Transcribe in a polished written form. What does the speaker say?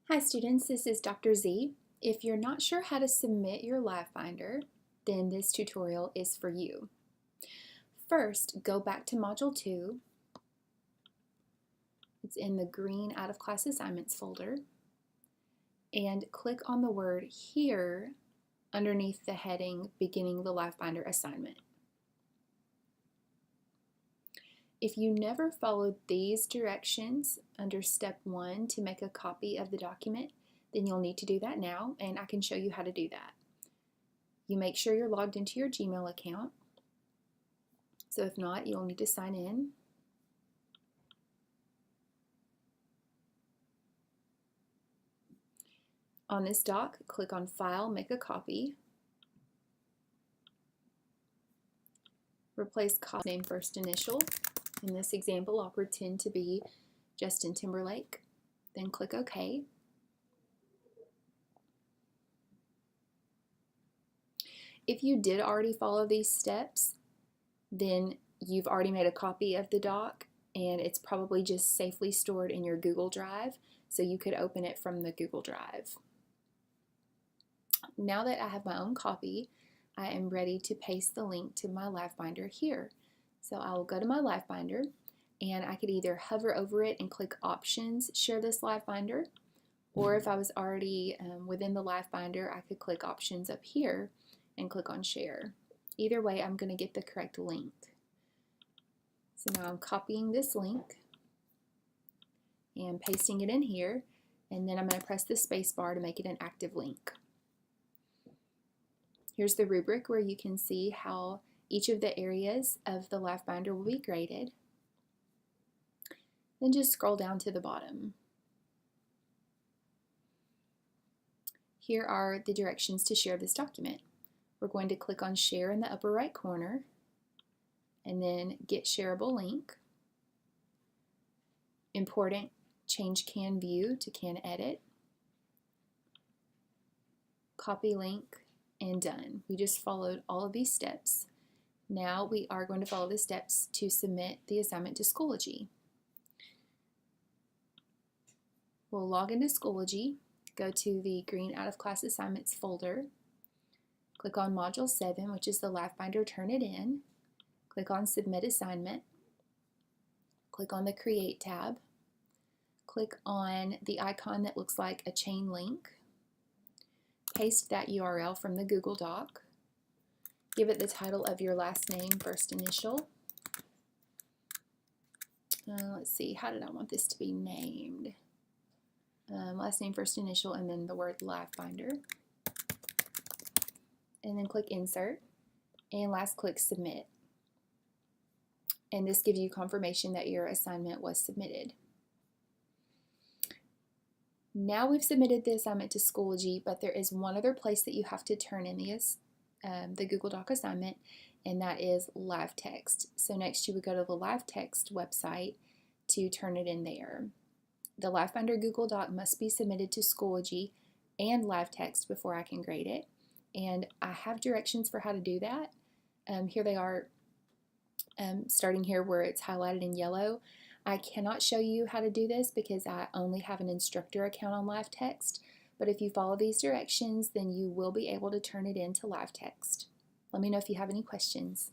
Hi students, this is Dr. Z. If you're not sure how to submit your LiveBinder, then this tutorial is for you. First, go back to Module 2. It's in the green Out of Class Assignments folder. And click on the word Here underneath the heading Beginning the LiveBinder Assignment. If you never followed these directions under Step 1 to make a copy of the document, then you'll need to do that now, and I can show you how to do that. You make sure you're logged into your Gmail account. So if not, you'll need to sign in. On this doc, click on File, Make a Copy. Replace copy name first initial. In this example, I'll pretend to be Justin Timberlake. Then click OK. If you did already follow these steps, then you've already made a copy of the doc and it's probably just safely stored in your Google Drive, so you could open it from the Google Drive. Now that I have my own copy, I am ready to paste the link to my LiveBinder here. So I will go to my LiveBinder, and I could either hover over it and click Options, Share this LiveBinder, or if I was already within the LiveBinder, I could click Options up here and click on Share. Either way, I'm going to get the correct link. So now I'm copying this link and pasting it in here, and then I'm going to press the space bar to make it an active link. Here's the rubric where you can see how each of the areas of the LiveBinder will be graded. Then just scroll down to the bottom. Here are the directions to share this document. We're going to click on Share in the upper right corner, and then Get Shareable Link. Important, change Can View to Can Edit. Copy link, and done. We just followed all of these steps. Now we are going to follow the steps to submit the assignment to Schoology. We'll log into Schoology, go to the green Out of Class Assignments folder, click on Module 7, which is the LiveBinder Turnitin, click on Submit Assignment, click on the Create tab, click on the icon that looks like a chain link, paste that URL from the Google Doc, give it the title of your last name, first initial. Let's see, how did I want this to be named? Last name, first initial, and then the word LiveBinder. And then click Insert, and last click Submit. And this gives you confirmation that your assignment was submitted. Now we've submitted the assignment to Schoology, but there is one other place that you have to turn in the Google Doc assignment, and that is LiveText. So next you would go to the LiveText website to turn it in there. The LiveBinder Google Doc must be submitted to Schoology and LiveText before I can grade it, and I have directions for how to do that. Here they are, starting here where it's highlighted in yellow. I cannot show you how to do this because I only have an instructor account on LiveText, but if you follow these directions, then you will be able to turn it into LiveText. Let me know if you have any questions.